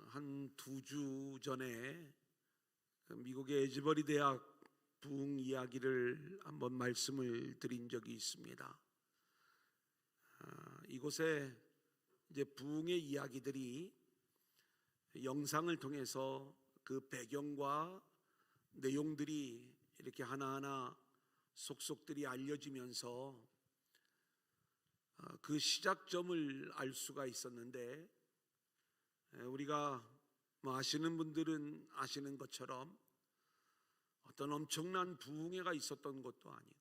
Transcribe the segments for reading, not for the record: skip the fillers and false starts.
한 2주 전에 미국의 에즈버리 대학 부흥 이야기를 한번 말씀을 드린 적이 있습니다. 이곳에 이제 부흥의 이야기들이 영상을 통해서 그 배경과 내용들이 이렇게 하나하나 속속들이 알려지면서 그 시작점을 알 수가 있었는데, 우리가 아시는 분들은 아시는 것처럼 어떤 엄청난 부흥회가 있었던 것도 아니고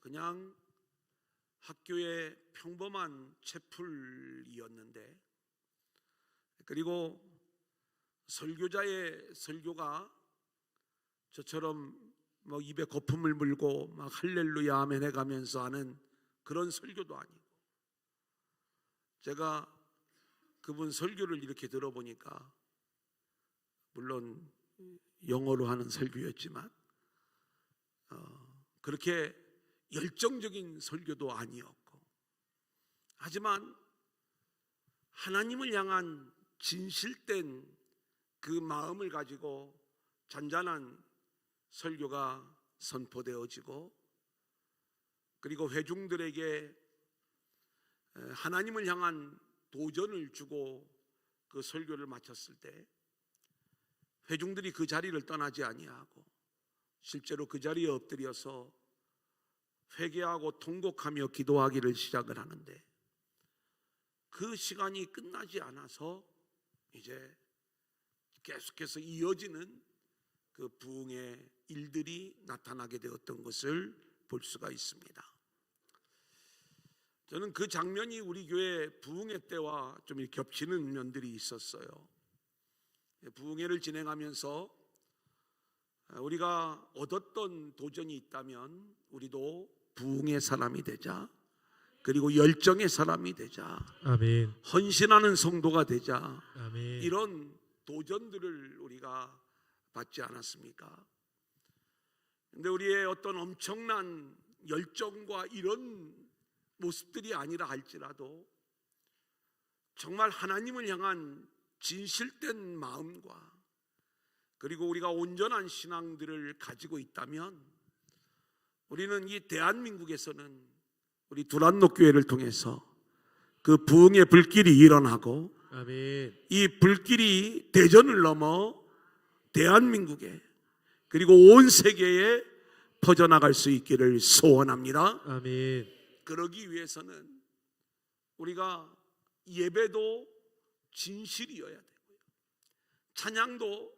그냥 학교의 평범한 채플이었는데, 그리고 설교자의 설교가 저처럼 입에 거품을 물고 막 할렐루야 아멘 해가면서 하는 그런 설교도 아니고, 제가 그분 설교를 이렇게 들어보니까 물론 영어로 하는 설교였지만 그렇게 열정적인 설교도 아니었고, 하지만 하나님을 향한 진실된 그 마음을 가지고 잔잔한 설교가 선포되어지고, 그리고 회중들에게 하나님을 향한 도전을 주고 그 설교를 마쳤을 때 회중들이 그 자리를 떠나지 아니하고 실제로 그 자리에 엎드려서 회개하고 통곡하며 기도하기를 시작을 하는데, 그 시간이 끝나지 않아서 이제 계속해서 이어지는 그 부흥의 일들이 나타나게 되었던 것을 볼 수가 있습니다. 저는 그 장면이 우리 교회 부흥회 때와 좀 겹치는 면들이 있었어요. 부흥회를 진행하면서 우리가 얻었던 도전이 있다면 우리도 부흥의 사람이 되자, 그리고 열정의 사람이 되자, 아멘. 헌신하는 성도가 되자, 아멘. 이런 도전들을 우리가 받지 않았습니까? 근데 우리의 어떤 엄청난 열정과 이런 모습들이 아니라 할지라도 정말 하나님을 향한 진실된 마음과 그리고 우리가 온전한 신앙들을 가지고 있다면 우리는 이 대한민국에서는 우리 두란노 교회를 통해서 그 부흥의 불길이 일어나고, 아멘. 이 불길이 대전을 넘어 대한민국에 그리고 온 세계에 퍼져나갈 수 있기를 소원합니다. 아멘. 그러기 위해서는 우리가 예배도 진실이어야 되고요, 찬양도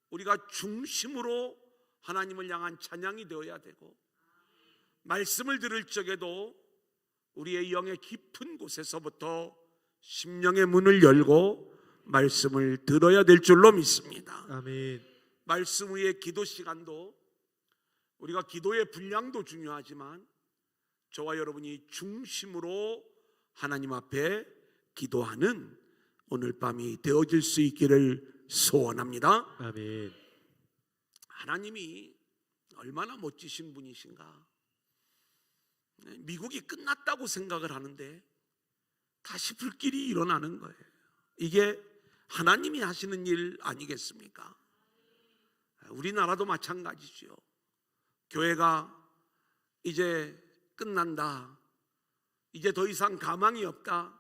우리가 중심으로 하나님을 향한 찬양이 되어야 되고, 말씀을 들을 적에도 우리의 영의 깊은 곳에서부터 심령의 문을 열고 말씀을 들어야 될 줄로 믿습니다. 아멘. 말씀 위의 기도 시간도 우리가 기도의 분량도 중요하지만 저와 여러분이 중심으로 하나님 앞에 기도하는 오늘 밤이 되어질 수 있기를 소원합니다. 아멘. 하나님이 얼마나 멋지신 분이신가. 미국이 끝났다고 생각을 하는데 다시 불길이 일어나는 거예요. 이게 하나님이 하시는 일 아니겠습니까? 우리나라도 마찬가지죠. 교회가 이제 끝난다, 이제 더 이상 가망이 없다,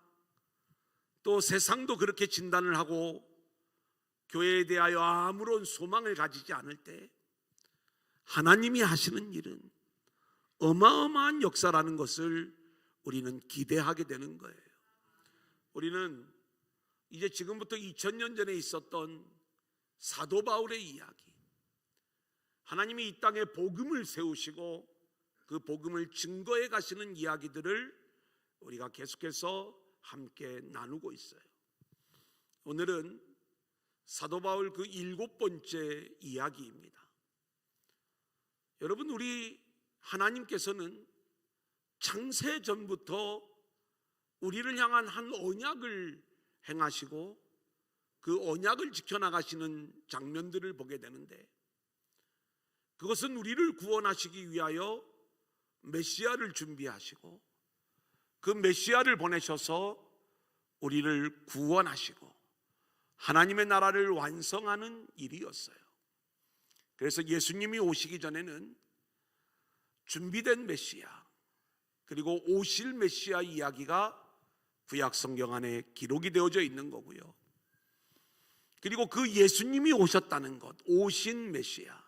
또 세상도 그렇게 진단을 하고 교회에 대하여 아무런 소망을 가지지 않을 때 하나님이 하시는 일은 어마어마한 역사라는 것을 우리는 기대하게 되는 거예요. 우리는 이제 지금부터 2000년 전에 있었던 사도 바울의 이야기, 하나님이 이 땅에 복음을 세우시고 그 복음을 증거해 가시는 이야기들을 우리가 계속해서 함께 나누고 있어요. 오늘은 사도 바울 그 7번째 이야기입니다. 여러분, 우리 하나님께서는 창세 전부터 우리를 향한 한 언약을 행하시고 그 언약을 지켜나가시는 장면들을 보게 되는데, 그것은 우리를 구원하시기 위하여 메시아를 준비하시고 그 메시아를 보내셔서 우리를 구원하시고 하나님의 나라를 완성하는 일이었어요. 그래서 예수님이 오시기 전에는 준비된 메시아, 그리고 오실 메시아 이야기가 구약 성경 안에 기록이 되어져 있는 거고요. 그리고 그 예수님이 오셨다는 것, 오신 메시아,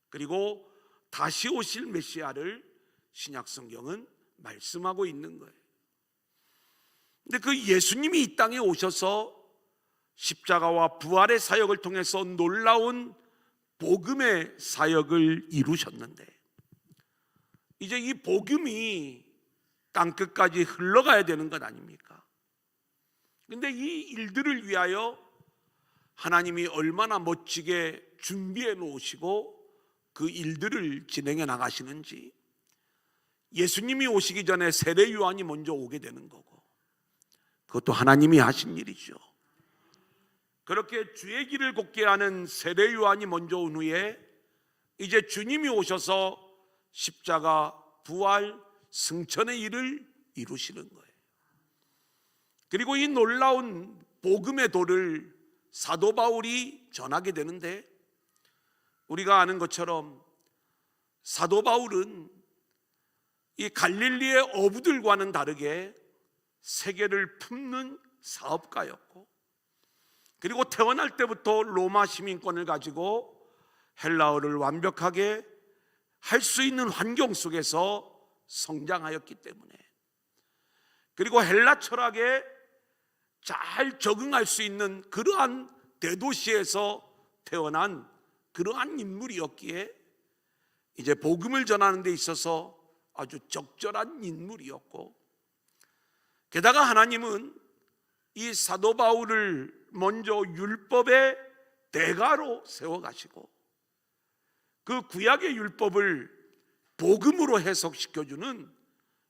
그리고 다시 오실 메시아를 신약 성경은 말씀하고 있는 거예요. 근데 그 예수님이 이 땅에 오셔서 십자가와 부활의 사역을 통해서 놀라운 복음의 사역을 이루셨는데, 이제 이 복음이 땅끝까지 흘러가야 되는 것 아닙니까? 근데 이 일들을 위하여 하나님이 얼마나 멋지게 준비해 놓으시고 그 일들을 진행해 나가시는지, 예수님이 오시기 전에 세례 요한이 먼저 오게 되는 거고, 그것도 하나님이 하신 일이죠. 그렇게 주의 길을 걷게 하는 세례 요한이 먼저 온 후에 이제 주님이 오셔서 십자가, 부활, 승천의 일을 이루시는 거예요. 그리고 이 놀라운 복음의 도를 사도 바울이 전하게 되는데, 우리가 아는 것처럼 사도 바울은 이 갈릴리의 어부들과는 다르게 세계를 품는 사업가였고, 그리고 태어날 때부터 로마 시민권을 가지고 헬라어를 완벽하게 할 수 있는 환경 속에서 성장하였기 때문에, 그리고 헬라 철학에 잘 적응할 수 있는 그러한 대도시에서 태어난 그러한 인물이었기에 이제 복음을 전하는 데 있어서 아주 적절한 인물이었고, 게다가 하나님은 이 사도 바울을 먼저 율법의 대가로 세워가시고 그 구약의 율법을 복음으로 해석시켜주는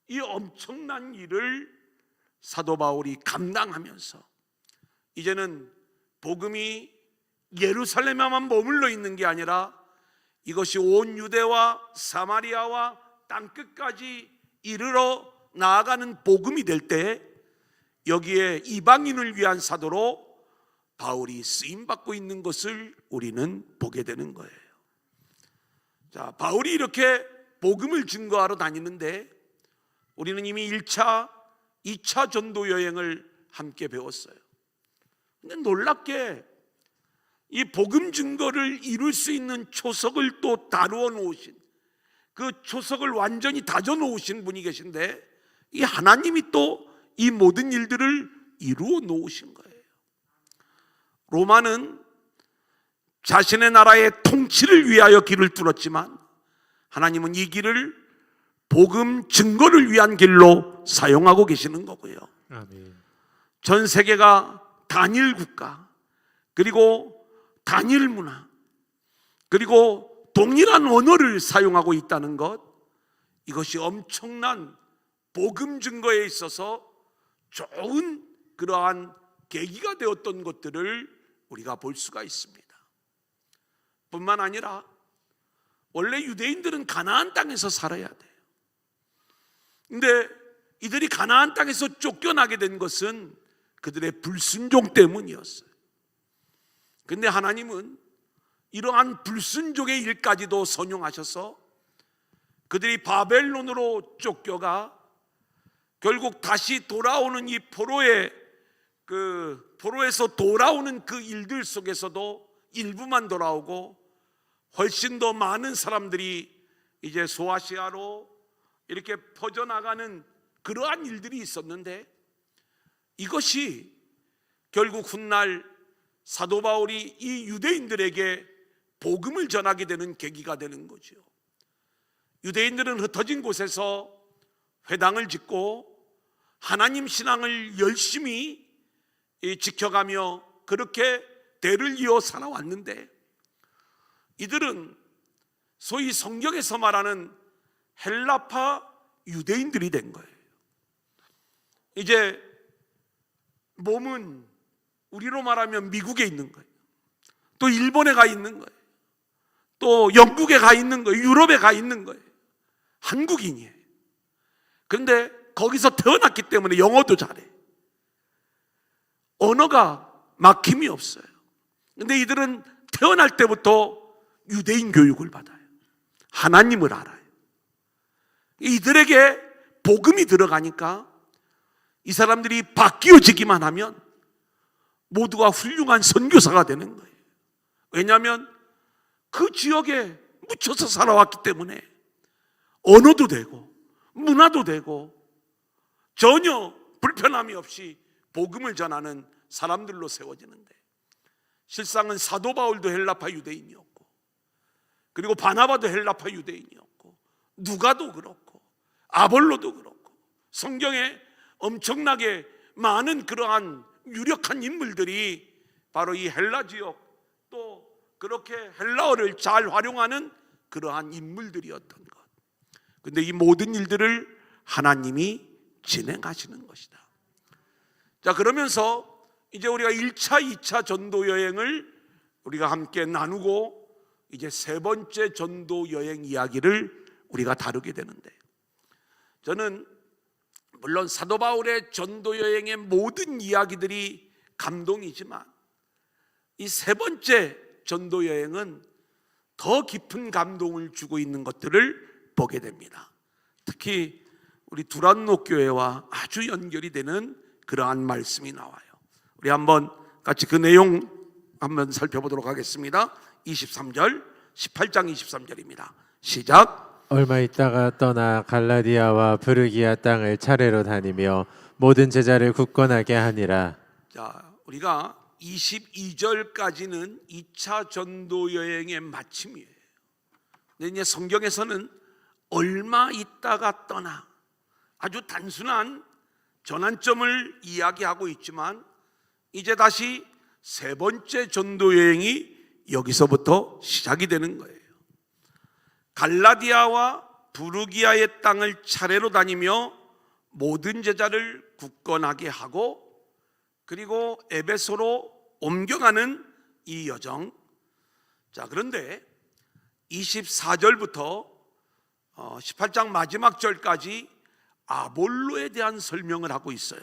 이 엄청난 일을 사도 바울이 감당하면서 이제는 복음이 예루살렘에만 머물러 있는 게 아니라 이것이 온 유대와 사마리아와 땅끝까지 이르러 나아가는 복음이 될 때 여기에 이방인을 위한 사도로 바울이 쓰임받고 있는 것을 우리는 보게 되는 거예요. 자, 바울이 이렇게 복음을 증거하러 다니는데 우리는 이미 1차, 2차 전도 여행을 함께 배웠어요. 근데 놀랍게 이 복음 증거를 이룰 수 있는 초석을 또 다루어 놓으신, 그 초석을 완전히 다져 놓으신 분이 계신데, 이 하나님이 또 이 모든 일들을 이루어 놓으신 거예요. 로마는 자신의 나라의 통치를 위하여 길을 뚫었지만 하나님은 이 길을 복음 증거를 위한 길로 사용하고 계시는 거고요. 아멘. 전 세계가 단일 국가, 그리고 단일 문화, 그리고 동일한 언어를 사용하고 있다는 것, 이것이 엄청난 복음 증거에 있어서 좋은 그러한 계기가 되었던 것들을 우리가 볼 수가 있습니다. 뿐만 아니라 원래 유대인들은 가나안 땅에서 살아야 돼요. 근데 이들이 가나안 땅에서 쫓겨나게 된 것은 그들의 불순종 때문이었어요. 근데 하나님은 이러한 불순종의 일까지도 선용하셔서 그들이 바벨론으로 쫓겨가 결국 다시 돌아오는 이 포로에서 돌아오는 그 일들 속에서도 일부만 돌아오고 훨씬 더 많은 사람들이 이제 소아시아로 이렇게 퍼져나가는 그러한 일들이 있었는데, 이것이 결국 훗날 사도 바울이 이 유대인들에게 복음을 전하게 되는 계기가 되는 거죠. 유대인들은 흩어진 곳에서 회당을 짓고 하나님 신앙을 열심히 지켜가며 그렇게 대를 이어 살아왔는데, 이들은 소위 성경에서 말하는 헬라파 유대인들이 된 거예요. 이제 몸은 우리로 말하면 미국에 있는 거예요. 또 일본에 가 있는 거예요. 또 영국에 가 있는 거예요. 유럽에 가 있는 거예요. 한국인이에요. 그런데 거기서 태어났기 때문에 영어도 잘해. 언어가 막힘이 없어요. 근데 이들은 태어날 때부터 유대인 교육을 받아요. 하나님을 알아요. 이들에게 복음이 들어가니까 이 사람들이 바뀌어지기만 하면 모두가 훌륭한 선교사가 되는 거예요. 왜냐하면 그 지역에 묻혀서 살아왔기 때문에 언어도 되고 문화도 되고 전혀 불편함이 없이 복음을 전하는 사람들로 세워지는데, 실상은 사도 바울도 헬라파 유대인이었고, 그리고 바나바도 헬라파 유대인이었고, 누가도 그렇고 아볼로도 그렇고, 성경에 엄청나게 많은 그러한 유력한 인물들이 바로 이 헬라 지역, 또 그렇게 헬라어를 잘 활용하는 그러한 인물들이었던 것. 근데 이 모든 일들을 하나님이 진행하시는 것이다. 자, 그러면서 이제 우리가 1차, 2차 전도 여행을 우리가 함께 나누고 이제 세 번째 전도 여행 이야기를 우리가 다루게 되는데, 저는 물론 사도 바울의 전도 여행의 모든 이야기들이 감동이지만 이 세 번째 전도 여행은 더 깊은 감동을 주고 있는 것들을 보게 됩니다. 특히 우리 두란노 교회와 아주 연결이 되는 그러한 말씀이 나와요. 우리 한번 같이 그 내용 한번 살펴보도록 하겠습니다. 23절, 18장 23절입니다. 시작. 얼마 있다가 떠나 갈라디아와 부르기아 땅을 차례로 다니며 모든 제자를 굳건하게 하니라. 자, 우리가 22절까지는 2차 전도 여행의 마침이에요. 근데 이제 성경에서는 얼마 있다가 떠나, 아주 단순한 전환점을 이야기하고 있지만 이제 다시 세 번째 전도 여행이 여기서부터 시작이 되는 거예요. 갈라디아와 부르기아의 땅을 차례로 다니며 모든 제자를 굳건하게 하고, 그리고 에베소로 옮겨가는 이 여정. 자, 그런데 24절부터 18장 마지막 절까지 아볼로에 대한 설명을 하고 있어요.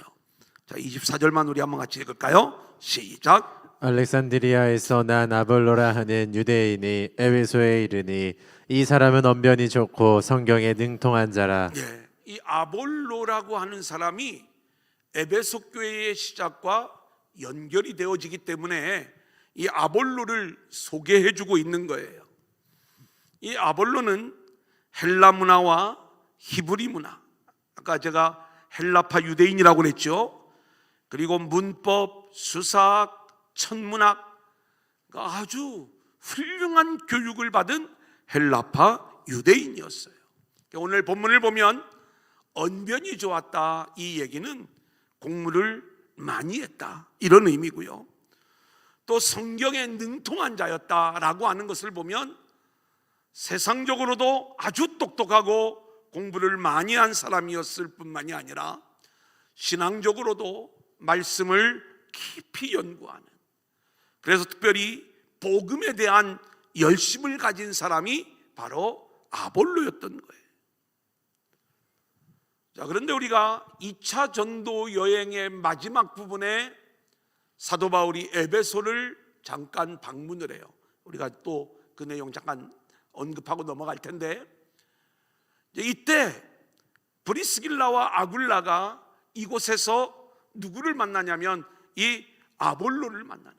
자, 24절만 우리 한번 같이 읽을까요? 시작. 알렉산드리아에서 난 아볼로라 하는 유대인이 에베소에 이르니 이 사람은 언변이 좋고 성경에 능통한 자라. 예, 이 아볼로라고 하는 사람이 에베소 교회의 시작과 연결이 되어지기 때문에 이 아볼로를 소개해주고 있는 거예요. 이 아볼로는 헬라 문화와 히브리 문화, 아까 제가 헬라파 유대인이라고 그랬죠. 그리고 문법, 수사학, 천문학, 아주 훌륭한 교육을 받은 헬라파 유대인이었어요. 오늘 본문을 보면 언변이 좋았다, 이 얘기는 공부를 많이 했다, 이런 의미고요. 또 성경에 능통한 자였다라고 하는 것을 보면 세상적으로도 아주 똑똑하고 공부를 많이 한 사람이었을 뿐만이 아니라 신앙적으로도 말씀을 깊이 연구하는, 그래서 특별히 복음에 대한 열심을 가진 사람이 바로 아볼로였던 거예요. 자, 그런데 우리가 2차 전도 여행의 마지막 부분에 사도 바울이 에베소를 잠깐 방문을 해요. 우리가 또 그 내용 잠깐 언급하고 넘어갈 텐데, 이때 브리스길라와 아굴라가 이곳에서 누구를 만나냐면 이 아볼로를 만나는 거예요.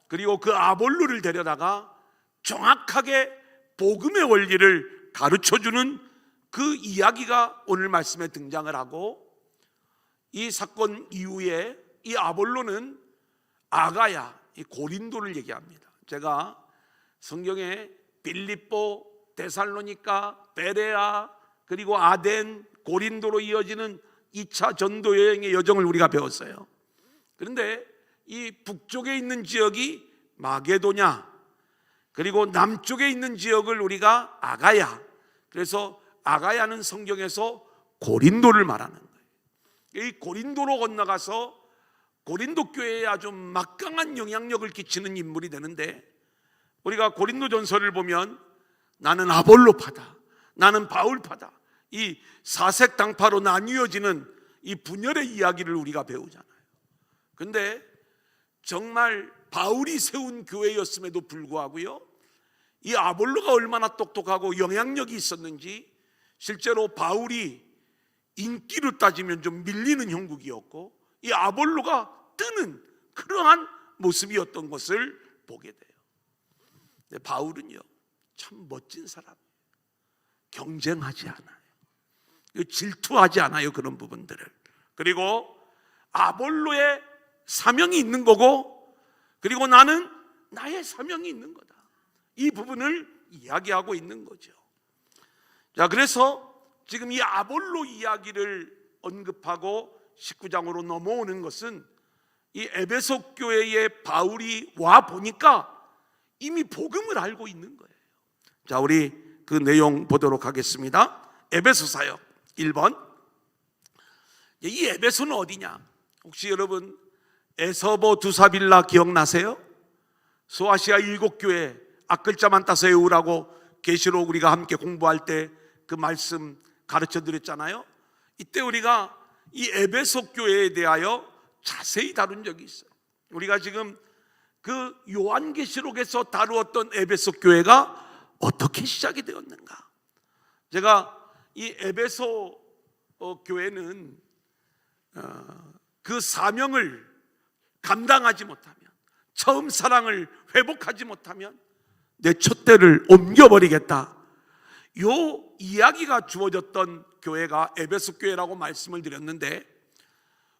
그리고 그 아볼로를 데려다가 정확하게 복음의 원리를 가르쳐주는 그 이야기가 오늘 말씀에 등장을 하고, 이 사건 이후에 이 아볼로는 아가야, 이 고린도를 얘기합니다. 제가 성경에 빌립보, 데살로니가, 베레아, 그리고 아덴, 고린도로 이어지는 2차 전도 여행의 여정을 우리가 배웠어요. 그런데 이 북쪽에 있는 지역이 마게도냐, 그리고 남쪽에 있는 지역을 우리가 아가야, 그래서 아가야는 성경에서 고린도를 말하는 거예요. 이 고린도로 건너가서 고린도 교회에 아주 막강한 영향력을 끼치는 인물이 되는데, 우리가 고린도전서를 보면 나는 아볼로파다, 나는 바울파다, 이 사색당파로 나뉘어지는 이 분열의 이야기를 우리가 배우잖아요. 근데 정말 바울이 세운 교회였음에도 불구하고요, 이 아볼로가 얼마나 똑똑하고 영향력이 있었는지, 실제로 바울이 인기로 따지면 좀 밀리는 형국이었고 이 아볼로가 뜨는 그러한 모습이었던 것을 보게 돼요. 근데 바울은요, 참 멋진 사람이에요. 경쟁하지 않아요. 질투하지 않아요, 그런 부분들을. 그리고 아볼로의 사명이 있는 거고, 그리고 나는 나의 사명이 있는 거다, 이 부분을 이야기하고 있는 거죠. 자, 그래서 지금 이 아볼로 이야기를 언급하고 19장으로 넘어오는 것은 이 에베소 교회에 바울이 와 보니까 이미 복음을 알고 있는 거예요. 자, 우리 그 내용 보도록 하겠습니다. 에베소 사역 1번. 이 에베소는 어디냐? 혹시 여러분 에서보 두사빌라 기억나세요? 소아시아 7교회 앞글자만 따서 외우라고 계시록 우리가 함께 공부할 때 그 말씀 가르쳐 드렸잖아요. 이때 우리가 이 에베소 교회에 대하여 자세히 다룬 적이 있어요. 우리가 지금 그 요한계시록에서 다루었던 에베소 교회가 어떻게 시작이 되었는가. 제가 이 에베소 교회는 그 사명을 감당하지 못하면, 처음 사랑을 회복하지 못하면 내 촛대를 옮겨버리겠다, 요 이야기가 주어졌던 교회가 에베소 교회라고 말씀을 드렸는데,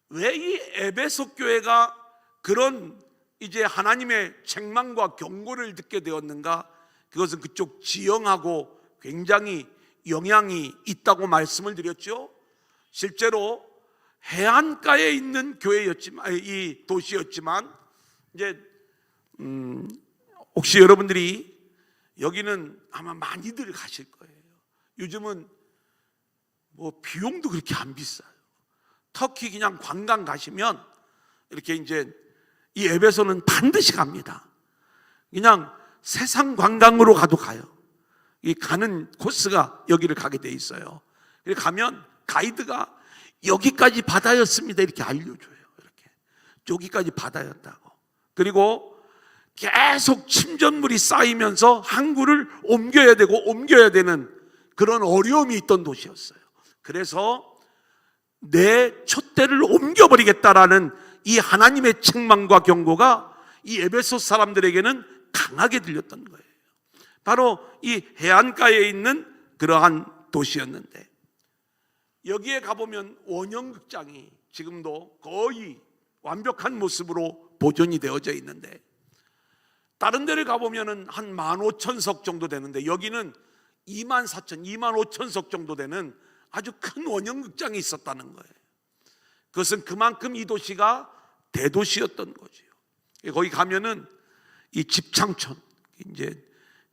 왜 이 에베소 교회가 그런 이제 하나님의 책망과 경고를 듣게 되었는가? 그것은 그쪽 지형하고 굉장히 영향이 있다고 말씀을 드렸죠. 실제로 해안가에 있는 교회였지만, 이 도시였지만, 이제 혹시 여러분들이 여기는 아마 많이들 가실 거예요. 요즘은 뭐 비용도 그렇게 안 비싸요. 터키 그냥 관광 가시면 이렇게 이제 이 에베소는 반드시 갑니다. 그냥 세상 관광으로 가도 가요. 이 가는 코스가 여기를 가게 돼 있어요. 가면 가이드가 여기까지 바다였습니다 이렇게 알려줘요. 이렇게 여기까지 바다였다고. 그리고 계속 침전물이 쌓이면서 항구를 옮겨야 되고 옮겨야 되는 그런 어려움이 있던 도시였어요. 그래서 내 촛대를 옮겨버리겠다라는 이 하나님의 책망과 경고가 이 에베소 사람들에게는 강하게 들렸던 거예요. 바로 이 해안가에 있는 그러한 도시였는데, 여기에 가보면 원형극장이 지금도 거의 완벽한 모습으로 보존이 되어져 있는데, 다른 데를 가보면 한 15,000석 정도 되는데 여기는 24,000, 25,000석 정도 되는 아주 큰 원형극장이 있었다는 거예요. 그것은 그만큼 이 도시가 대도시였던 거죠. 거기 가면은 이 집창촌, 이제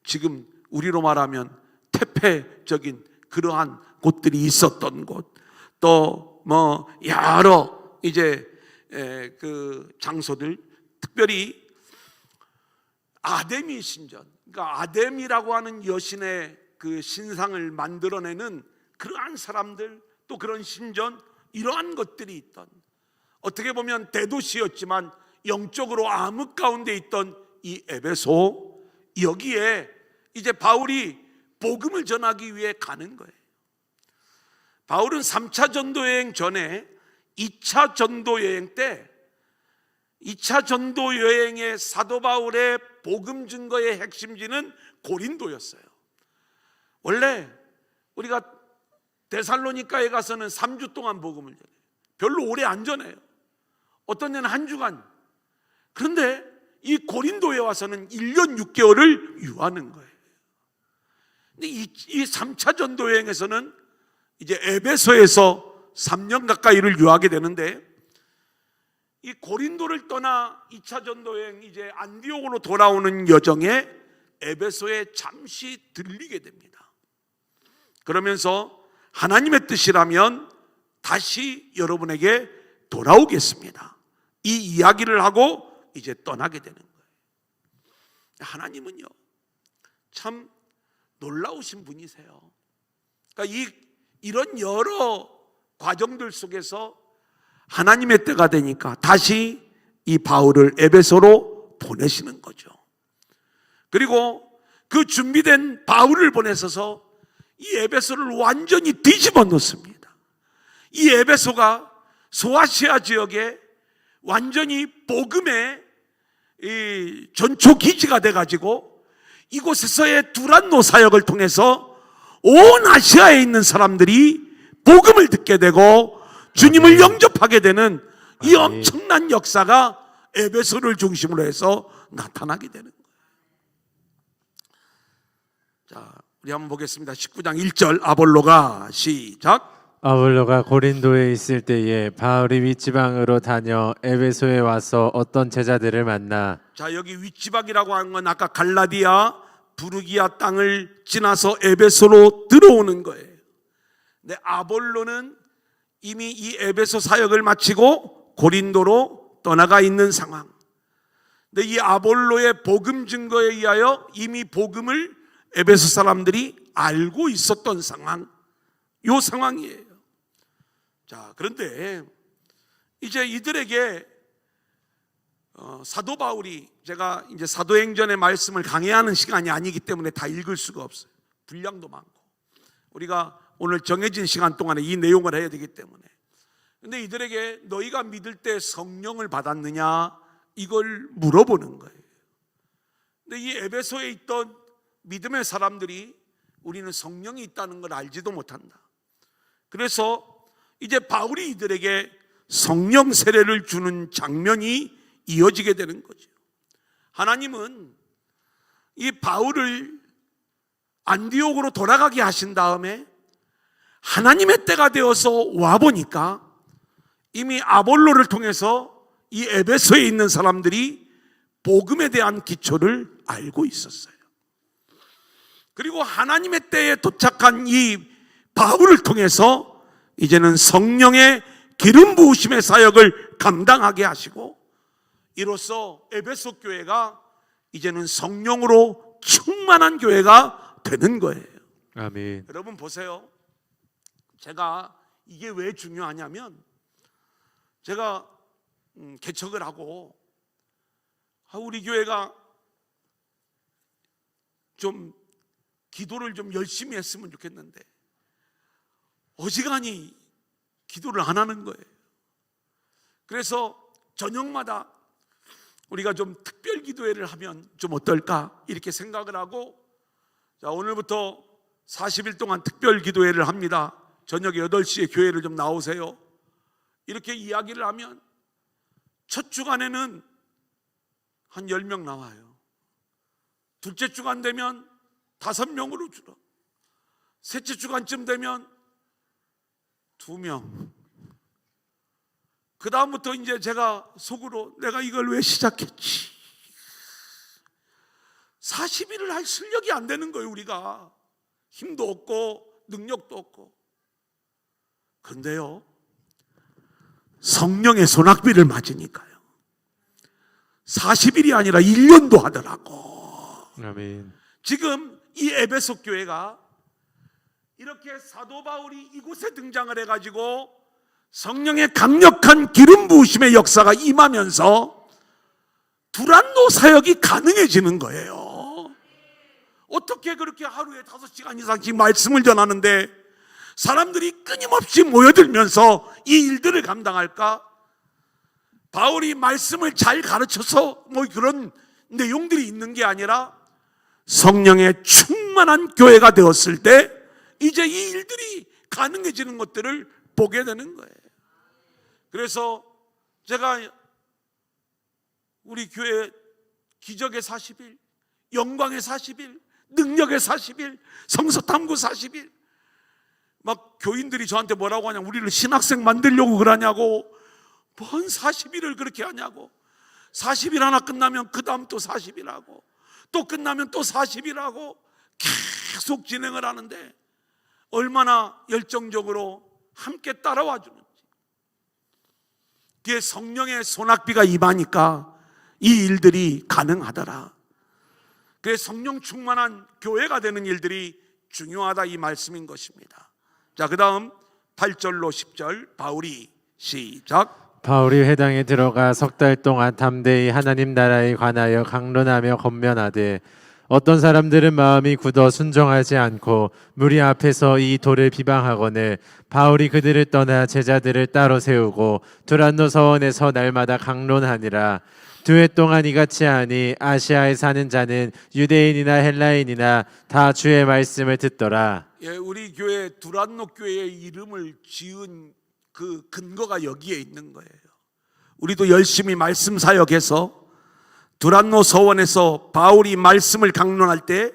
지금 우리로 말하면 태폐적인 그러한 곳들이 있었던 곳, 또 뭐 여러 이제 그 장소들, 특별히 아데미 신전, 그러니까 아데미라고 하는 여신의 그 신상을 만들어내는 그러한 사람들, 또 그런 신전, 이러한 것들이 있던, 어떻게 보면 대도시였지만 영적으로 암흑 가운데 있던 이 에베소, 여기에 이제 바울이 복음을 전하기 위해 가는 거예요. 바울은 3차 전도 여행 전에 2차 전도 여행 때, 2차 전도 여행의 사도 바울의 복음 증거의 핵심지는 고린도였어요. 원래 우리가 데살로니가에 가서는 3주 동안 복음을 전해요. 별로 오래 안 전해요. 어떤 데는 한 주간. 그런데 이 고린도에 와서는 1년 6개월을 유하는 거예요. 근데 이 3차 전도 여행에서는 이제 에베소에서 3년 가까이를 유하게 되는데, 이 고린도를 떠나 2차 전도 여행 이제 안디옥으로 돌아오는 여정에 에베소에 잠시 들리게 됩니다. 그러면서 하나님의 뜻이라면 다시 여러분에게 돌아오겠습니다, 이 이야기를 하고 이제 떠나게 되는 거예요. 하나님은요 참 놀라우신 분이세요. 그러니까 이런 여러 과정들 속에서 하나님의 때가 되니까 다시 이 바울을 에베소로 보내시는 거죠. 그리고 그 준비된 바울을 보내셔서 이 에베소를 완전히 뒤집어 놓습니다. 이 에베소가 소아시아 지역에 완전히 복음의 이 전초 기지가 돼가지고 이곳에서의 두란노 사역을 통해서 온 아시아에 있는 사람들이 복음을 듣게 되고 주님을 영접하게 되는 이 엄청난 역사가 에베소를 중심으로 해서 나타나게 되는 거예요. 자, 우리 한번 보겠습니다. 19장 1절 아볼로가 시작. 아볼로가 고린도에 있을 때에 바울이 윗지방으로 다녀 에베소에 와서 어떤 제자들을 만나. 자, 여기 윗지방이라고 하는 건 아까 갈라디아 부르기아 땅을 지나서 에베소로 들어오는 거예요. 근데 아볼로는 이미 이 에베소 사역을 마치고 고린도로 떠나가 있는 상황. 근데 이 아볼로의 복음 증거에 의하여 이미 복음을 에베소 사람들이 알고 있었던 상황, 요 상황이에요. 자, 그런데 이제 이들에게 사도 바울이, 제가 이제 사도행전의 말씀을 강해하는 시간이 아니기 때문에 다 읽을 수가 없어요. 분량도 많고 우리가 오늘 정해진 시간 동안에 이 내용을 해야 되기 때문에. 근데 이들에게 너희가 믿을 때 성령을 받았느냐, 이걸 물어보는 거예요. 근데 이 에베소에 있던 믿음의 사람들이 우리는 성령이 있다는 걸 알지도 못한다. 그래서 이제 바울이 이들에게 성령 세례를 주는 장면이 이어지게 되는 거죠. 하나님은 이 바울을 안디옥으로 돌아가게 하신 다음에 하나님의 때가 되어서 와보니까 이미 아볼로를 통해서 이 에베소에 있는 사람들이 복음에 대한 기초를 알고 있었어요. 그리고 하나님의 때에 도착한 이 바울을 통해서 이제는 성령의 기름 부으심의 사역을 감당하게 하시고, 이로써 에베소 교회가 이제는 성령으로 충만한 교회가 되는 거예요. 아멘. 여러분 보세요. 제가 이게 왜 중요하냐면, 제가 개척을 하고 우리 교회가 좀 기도를 좀 열심히 했으면 좋겠는데 어지간히 기도를 안 하는 거예요. 그래서 저녁마다 우리가 좀 특별 기도회를 하면 좀 어떨까 이렇게 생각을 하고, 자, 오늘부터 40일 동안 특별 기도회를 합니다. 저녁에 8시에 교회를 좀 나오세요. 이렇게 이야기를 하면 첫 주간에는 한 10명 나와요. 둘째 주간 되면 5명으로 줄어. 셋째 주간쯤 되면 2명. 그 다음부터 이제 제가 속으로 내가 이걸 왜 시작했지? 40일을 할 실력이 안 되는 거예요. 우리가 힘도 없고 능력도 없고. 그런데요, 성령의 소낙비를 맞으니까요 40일이 아니라 1년도 하더라고. 아멘. 지금 이 에베소 교회가 이렇게 사도 바울이 이곳에 등장을 해가지고 성령의 강력한 기름 부으심의 역사가 임하면서 두란노 사역이 가능해지는 거예요. 어떻게 그렇게 하루에 5시간 이상씩 말씀을 전하는데 사람들이 끊임없이 모여들면서 이 일들을 감당할까? 바울이 말씀을 잘 가르쳐서 뭐 그런 내용들이 있는 게 아니라 성령의 충만한 교회가 되었을 때 이제 이 일들이 가능해지는 것들을 보게 되는 거예요. 그래서 제가 우리 교회 기적의 40일, 영광의 40일, 능력의 40일, 성서 탐구 40일, 막 교인들이 저한테 뭐라고 하냐, 우리를 신학생 만들려고 그러냐고, 뭔 40일을 그렇게 하냐고. 40일 하나 끝나면 그 다음 또 40일 하고 또 끝나면 또 40일 하고 계속 진행을 하는데 얼마나 열정적으로 함께 따라와 주는지. 그게 성령의 소낙비가 임하니까 이 일들이 가능하더라. 그게 성령 충만한 교회가 되는 일들이 중요하다, 이 말씀인 것입니다. 자, 그 다음 8절로 10절 바울이 시작. 바울이 회당에 들어가 석 달 동안 담대히 하나님 나라에 관하여 강론하며 권면하되 어떤 사람들은 마음이 굳어 순종하지 않고 무리 앞에서 이 도를 비방하거늘 바울이 그들을 떠나 제자들을 따로 세우고 두란노 서원에서 날마다 강론하니라. 2해 동안 이같이 하니 아시아에 사는 자는 유대인이나 헬라인이나 다 주의 말씀을 듣더라. 예, 우리 교회 두란노 교회의 이름을 지은 그 근거가 여기에 있는 거예요. 우리도 열심히 말씀 사역해서 두란노 서원에서 바울이 말씀을 강론할 때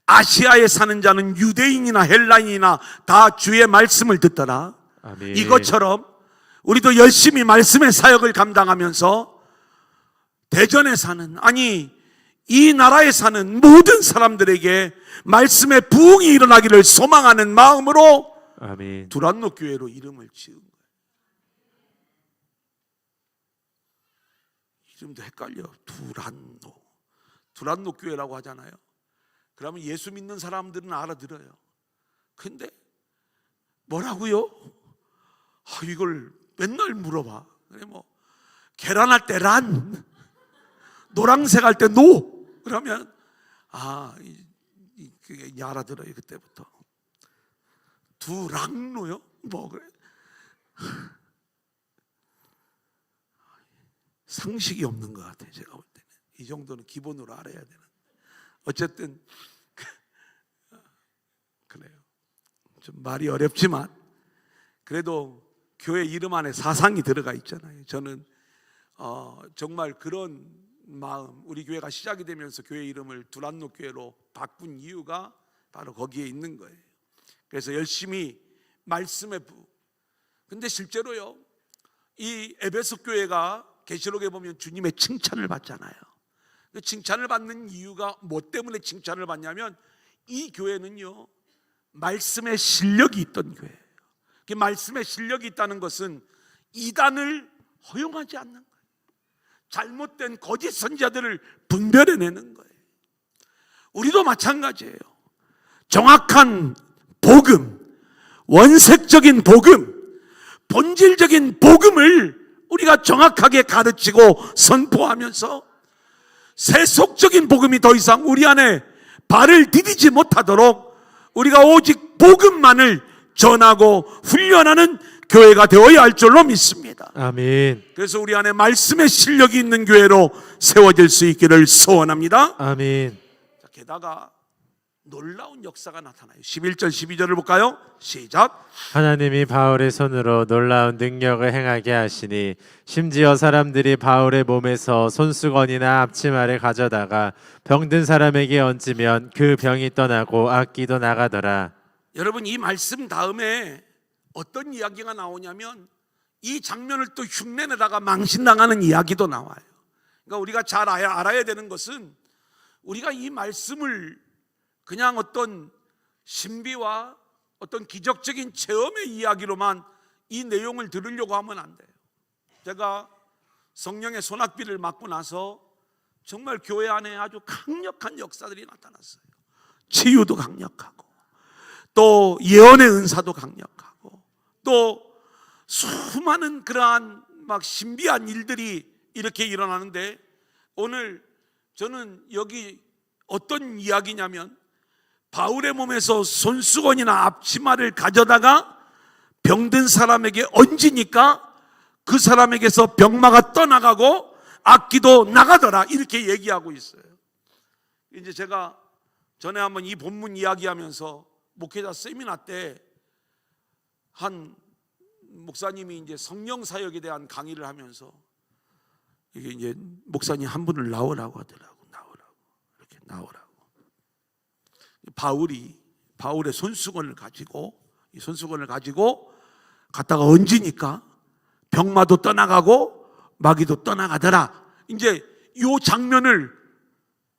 아시아에 사는 자는 유대인이나 헬라인이나 다 주의 말씀을 듣더라. 아멘. 이것처럼 우리도 열심히 말씀의 사역을 감당하면서 대전에 사는, 아니 이 나라에 사는 모든 사람들에게 말씀의 부흥이 일어나기를 소망하는 마음으로 아멘. 두란노 교회로 이름을 지은 거예요. 이름도 헷갈려. 두란노 교회라고 하잖아요. 그러면 예수 믿는 사람들은 알아들어요. 근데 뭐라고요? 이걸 맨날 물어봐. 그래 뭐 계란할 때 란, 노란색 할 때 노. 그러면 그게 알아들어요. 그때부터. 두랑노요? 뭐 그래? 상식이 없는 것 같아요. 제가 볼 때는 이 정도는 기본으로 알아야 되는. 어쨌든 그래요. 좀 말이 어렵지만 그래도 교회 이름 안에 사상이 들어가 있잖아요. 저는 정말 그런 마음, 우리 교회가 시작이 되면서 교회 이름을 두란노 교회로 바꾼 이유가 바로 거기에 있는 거예요. 그래서 열심히 말씀의 부. 근데 실제로요, 이 에베소 교회가 계시록에 보면 주님의 칭찬을 받잖아요. 그 칭찬을 받는 이유가 뭐 때문에 칭찬을 받냐면 이 교회는요 말씀의 실력이 있던 교회예요. 그 말씀의 실력이 있다는 것은 이단을 허용하지 않는 거예요. 잘못된 거짓 선지자들을 분별해내는 거예요. 우리도 마찬가지예요. 정확한 복음, 원색적인 복음, 본질적인 복음을 우리가 정확하게 가르치고 선포하면서 세속적인 복음이 더 이상 우리 안에 발을 디디지 못하도록 우리가 오직 복음만을 전하고 훈련하는 교회가 되어야 할 줄로 믿습니다. 아멘. 그래서 우리 안에 말씀의 실력이 있는 교회로 세워질 수 있기를 소원합니다. 아멘. 게다가 놀라운 역사가 나타나요. 11절 12절을 볼까요? 시작. 하나님이 바울의 손으로 놀라운 능력을 행하게 하시니 심지어 사람들이 바울의 몸에서 손수건이나 앞치마를 가져다가 병든 사람에게 얹으면 그 병이 떠나고 악기도 나가더라. 여러분, 이 말씀 다음에 어떤 이야기가 나오냐면 이 장면을 또 흉내내다가 망신당하는 이야기도 나와요. 그러니까 우리가 잘 알아야 되는 것은 우리가 이 말씀을 그냥 어떤 신비와 어떤 기적적인 체험의 이야기로만 이 내용을 들으려고 하면 안 돼요. 제가 성령의 소낙비를 맞고 나서 정말 교회 안에 아주 강력한 역사들이 나타났어요. 치유도 강력하고 또 예언의 은사도 강력하고 또 수많은 그러한 막 신비한 일들이 이렇게 일어나는데, 오늘 저는 여기 어떤 이야기냐면 바울의 몸에서 손수건이나 앞치마를 가져다가 병든 사람에게 얹으니까 그 사람에게서 병마가 떠나가고 악기도 나가더라, 이렇게 얘기하고 있어요. 이제 제가 전에 한번 이 본문 이야기하면서 목회자 세미나 때 한 목사님이 이제 성령 사역에 대한 강의를 하면서 이게 이제 목사님 한 분을 나오라고 하더라고. 이렇게 나오라고. 바울의 손수건을 가지고, 이 손수건을 가지고 갖다가 얹으니까 병마도 떠나가고 마귀도 떠나가더라. 이제 이 장면을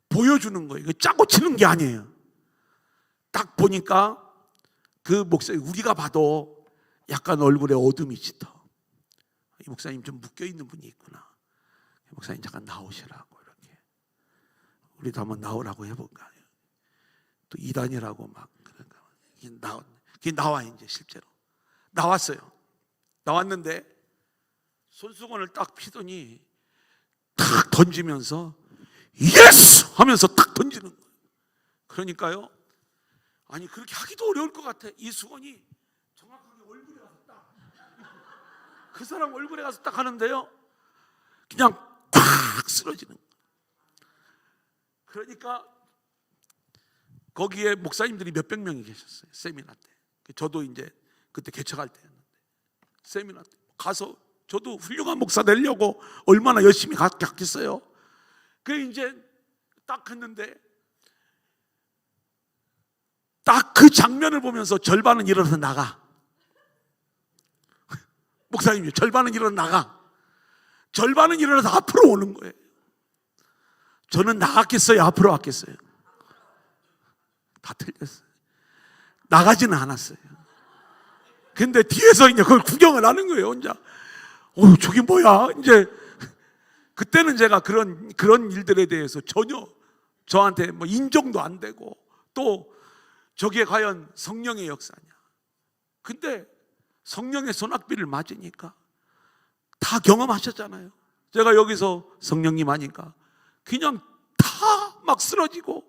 보여주는 거예요. 짜고 치는 게 아니에요. 딱 보니까 그 목사님, 우리가 봐도 약간 얼굴에 어둠이 짙어. 이 목사님 좀 묶여 있는 분이 있구나. 목사님 잠깐 나오시라고, 이렇게 우리도 한번 나오라고 해볼까. 또 이단이라고 막 그러니까 이게 나와 이제 실제로 나왔어요. 나왔는데 손수건을 딱 피더니 탁 던지면서 예스! 하면서 탁 던지는 거예요. 그러니까요, 아니 그렇게 하기도 어려울 것 같아. 이 수건이 정확하게 얼굴에 가서 딱, 그 사람 얼굴에 가서 딱 하는데요, 그냥 팍 쓰러지는 거예요. 그러니까 거기에 목사님들이 몇백 명이 계셨어요. 세미나 때. 저도 이제 그때 개척할 때였는데, 세미나 때 가서 저도 훌륭한 목사 되려고 얼마나 열심히 갔겠어요. 그 이제 딱 했는데 딱 그 장면을 보면서 절반은 일어나서 나가. 목사님이 절반은 일어나서 나가. 절반은 일어나서 앞으로 오는 거예요. 저는 나갔겠어요? 앞으로 왔겠어요? 다 틀렸어요. 나가지는 않았어요. 근데 뒤에서 이제 그걸 구경을 하는 거예요, 혼자. 저게 뭐야? 이제 그때는 제가 그런 일들에 대해서 전혀 저한테 뭐 인정도 안 되고, 또 저게 과연 성령의 역사냐. 근데 성령의 손아귀를 맞으니까 다 경험하셨잖아요. 제가 여기서 성령님 하니까 그냥 다 막 쓰러지고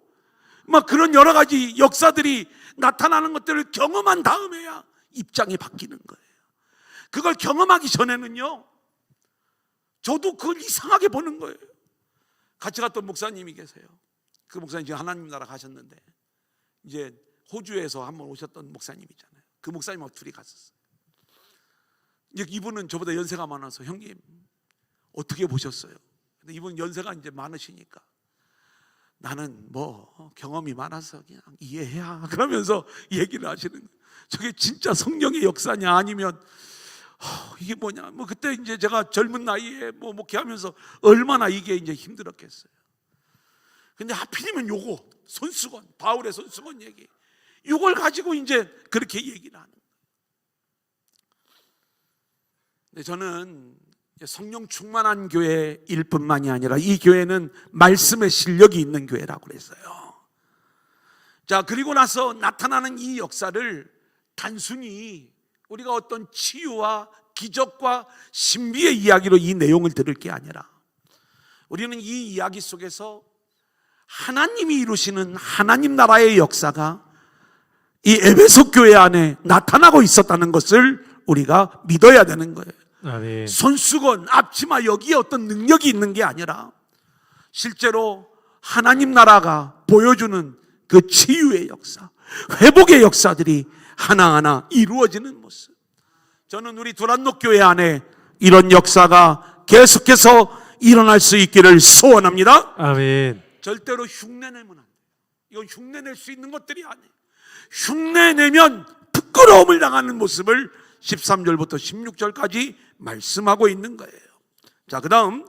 막 그런 여러 가지 역사들이 나타나는 것들을 경험한 다음에야 입장이 바뀌는 거예요. 그걸 경험하기 전에는요, 저도 그걸 이상하게 보는 거예요. 같이 갔던 목사님이 계세요. 그 목사님 지금 하나님 나라 가셨는데, 이제 호주에서 한번 오셨던 목사님이잖아요. 그 목사님하고 둘이 갔었어요. 이제 이분은 저보다 연세가 많아서, 형님 어떻게 보셨어요? 근데 이분 연세가 이제 많으시니까, 나는 뭐 경험이 많아서 그냥 이해해야, 그러면서 얘기를 하시는 거예요. 저게 진짜 성령의 역사냐, 아니면 이게 뭐냐. 뭐 그때 이제 제가 젊은 나이에 뭐 목회하면서 얼마나 이게 이제 힘들었겠어요. 근데 하필이면 요거 손수건, 바울의 손수건 얘기, 요걸 가지고 이제 그렇게 얘기를 하는 거예요. 근데 저는 성령 충만한 교회일 뿐만이 아니라 이 교회는 말씀의 실력이 있는 교회라고 그랬어요. 자, 그리고 나서 나타나는 이 역사를 단순히 우리가 어떤 치유와 기적과 신비의 이야기로 이 내용을 들을 게 아니라, 우리는 이 이야기 속에서 하나님이 이루시는 하나님 나라의 역사가 이 에베소 교회 안에 나타나고 있었다는 것을 우리가 믿어야 되는 거예요. 아멘. 손수건, 앞치마, 여기에 어떤 능력이 있는 게 아니라 실제로 하나님 나라가 보여주는 그 치유의 역사, 회복의 역사들이 하나하나 이루어지는 모습. 저는 우리 두란노 교회 안에 이런 역사가 계속해서 일어날 수 있기를 소원합니다. 아멘. 절대로 흉내내면 안 돼요. 이건 흉내낼 수 있는 것들이 아니에요. 흉내내면 부끄러움을 당하는 모습을 13절부터 16절까지 말씀하고 있는 거예요. 자, 그 다음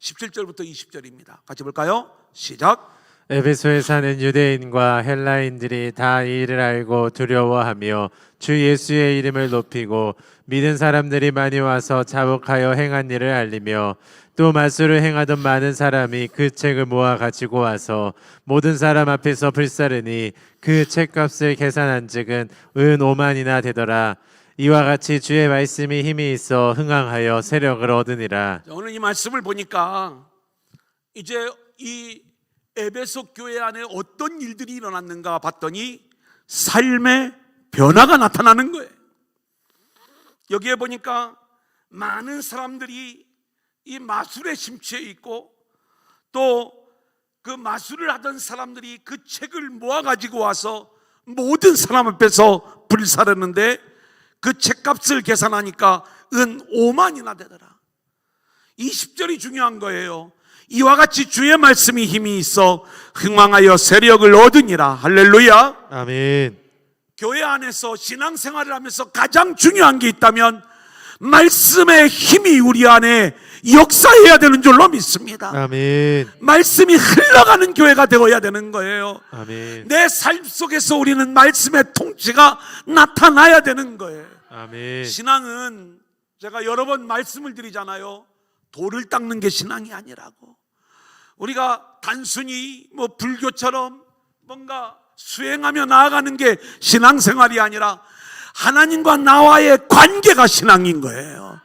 17절부터 20절입니다. 같이 볼까요? 시작. 에베소에 사는 유대인과 헬라인들이 다 이 일을 알고 두려워하며 주 예수의 이름을 높이고 믿은 사람들이 많이 와서 자복하여 행한 일을 알리며, 또 마술을 행하던 많은 사람이 그 책을 모아 가지고 와서 모든 사람 앞에서 불사르니 그 책값을 계산한 적은 은 5만이나 되더라. 이와 같이 주의 말씀이 힘이 있어 흥황하여 세력을 얻으니라. 오늘 이 말씀을 보니까 이제 이 에베소 교회 안에 어떤 일들이 일어났는가 봤더니 삶의 변화가 나타나는 거예요. 여기에 보니까 많은 사람들이 이 마술에 심취해 있고, 또 그 마술을 하던 사람들이 그 책을 모아 가지고 와서 모든 사람 앞에서 불사르는데, 그 책값을 계산하니까 은 5만이나 되더라. 20절이 중요한 거예요. 이와 같이 주의 말씀이 힘이 있어 흥왕하여 세력을 얻으니라. 할렐루야. 아멘. 교회 안에서 신앙생활을 하면서 가장 중요한 게 있다면 말씀의 힘이 우리 안에 역사해야 되는 줄로 믿습니다. 아멘. 말씀이 흘러가는 교회가 되어야 되는 거예요. 아멘. 내 삶 속에서 우리는 말씀의 통치가 나타나야 되는 거예요. 아멘. 신앙은 제가 여러 번 말씀을 드리잖아요. 돌을 닦는 게 신앙이 아니라고. 우리가 단순히 뭐 불교처럼 뭔가 수행하며 나아가는 게 신앙생활이 아니라 하나님과 나와의 관계가 신앙인 거예요.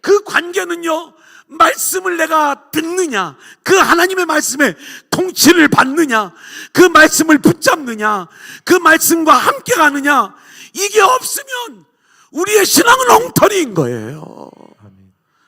그 관계는요, 말씀을 내가 듣느냐, 그 하나님의 말씀에 통치를 받느냐, 그 말씀을 붙잡느냐, 그 말씀과 함께 가느냐, 이게 없으면 우리의 신앙은 엉터리인 거예요.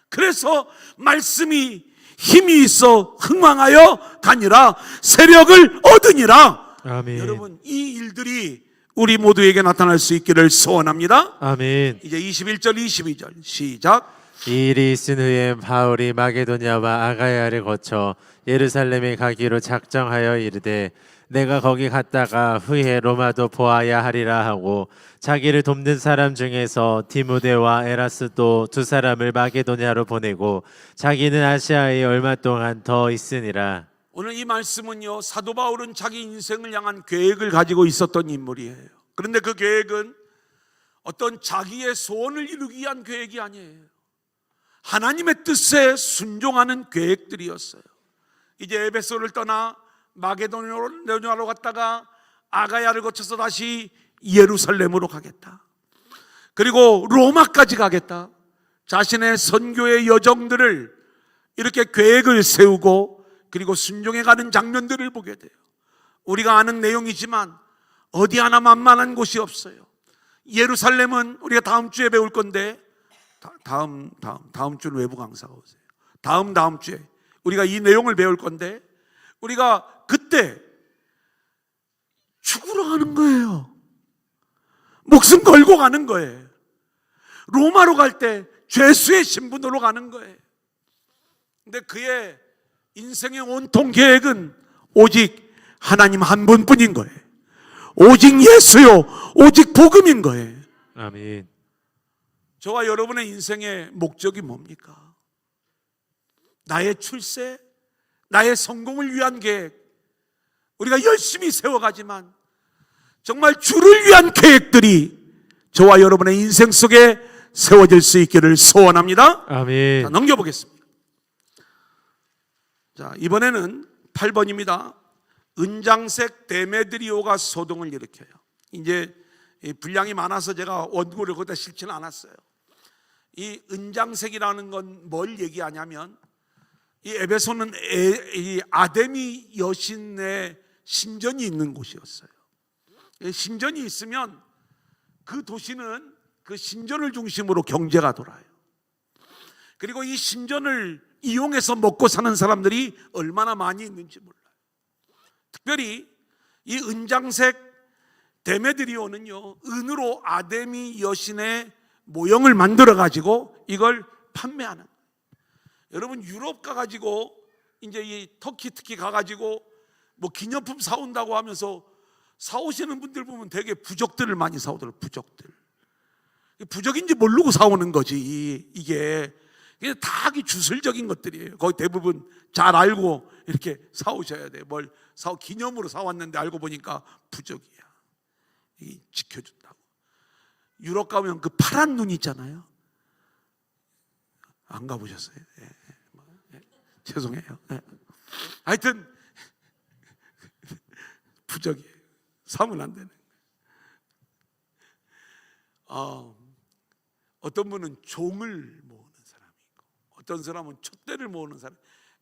그래서 말씀이 힘이 있어 흥왕하여 다니라, 세력을 얻으니라. 아멘. 여러분, 이 일들이 우리 모두에게 나타날 수 있기를 소원합니다. 아멘. 이제 21절 22절 시작. 이 일이 있은 후에 바울이 마게도냐와 아가야를 거쳐 예루살렘에 가기로 작정하여 이르되 내가 거기 갔다가 후에 로마도 보아야 하리라 하고 자기를 돕는 사람 중에서 디모데와 에라스도 두 사람을 마게도냐로 보내고 자기는 아시아에 얼마 동안 더 있으니라. 오늘 이 말씀은요, 사도 바울은 자기 인생을 향한 계획을 가지고 있었던 인물이에요. 그런데 그 계획은 어떤 자기의 소원을 이루기 위한 계획이 아니에요. 하나님의 뜻에 순종하는 계획들이었어요. 이제 에베소를 떠나 마게도냐로 갔다가 아가야를 거쳐서 다시 예루살렘으로 가겠다. 그리고 로마까지 가겠다. 자신의 선교의 여정들을 이렇게 계획을 세우고 그리고 순종해가는 장면들을 보게 돼요. 우리가 아는 내용이지만 어디 하나 만만한 곳이 없어요. 예루살렘은 우리가 다음 주에 배울 건데, 다음 주는 외부 강사가 오세요. 다음 주에 우리가 이 내용을 배울 건데, 우리가 그때 죽으러 가는 거예요. 목숨 걸고 가는 거예요. 로마로 갈 때 죄수의 신분으로 가는 거예요. 근데 그의 인생의 온통 계획은 오직 하나님 한 분뿐인 거예요. 오직 예수요, 오직 복음인 거예요. 아멘. 저와 여러분의 인생의 목적이 뭡니까? 나의 출세, 나의 성공을 위한 계획, 우리가 열심히 세워가지만 정말 주를 위한 계획들이 저와 여러분의 인생 속에 세워질 수 있기를 소원합니다. 아멘. 자, 넘겨보겠습니다. 자, 이번에는 8번입니다. 은장색 데메드리오가 소동을 일으켜요. 이제 분량이 많아서 제가 원고를 거기다 실지는 않았어요. 이 은장색이라는 건 뭘 얘기하냐면, 이 에베소는 이 아데미 여신의 신전이 있는 곳이었어요. 신전이 있으면 그 도시는 그 신전을 중심으로 경제가 돌아요. 그리고 이 신전을 이용해서 먹고 사는 사람들이 얼마나 많이 있는지 몰라요. 특별히 이 은장색 데메드리오는요, 은으로 아데미 여신의 모형을 만들어 가지고 이걸 판매하는. 여러분, 유럽 가가지고 이제 이 터키 특히 가가지고 뭐 기념품 사온다고 하면서 사오시는 분들 보면 되게 부적들을 많이 사오더라고요. 부적인지 모르고 사오는 거지. 이게 다 주술적인 것들이에요. 거의 대부분 잘 알고 이렇게 사오셔야 돼요. 뭘 기념으로 사왔는데 알고 보니까 부적이야. 이 지켜준다고. 유럽 가면 그 파란 눈 있잖아요. 안 가보셨어요? 죄송해요. 하여튼 부적이에요. 사면 안 되는. 어떤 분은 종을 모으는 사람이 있고, 어떤 사람은 촛대를 모으는 사람,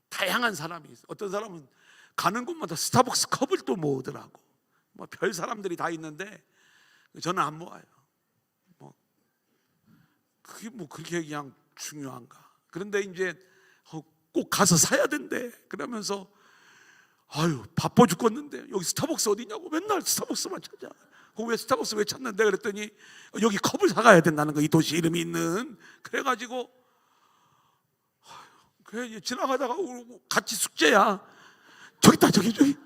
다양한 사람이 있어요. 어떤 사람은 가는 곳마다 스타벅스 컵을 또 모으더라고. 뭐 별 사람들이 다 있는데 저는 안 모아요. 그게 뭐 그렇게 그냥 중요한가? 그런데 이제 꼭 가서 사야 된대. 그러면서 아유 바빠 죽겠는데 여기 스타벅스 어디냐고 맨날 스타벅스만 찾아. 왜 스타벅스 왜 찾는데? 그랬더니 여기 컵을 사가야 된다는 거, 이 도시 이름이 있는. 그래가지고 그래 지나가다가 같이 숙제야. 저기 있다 저기.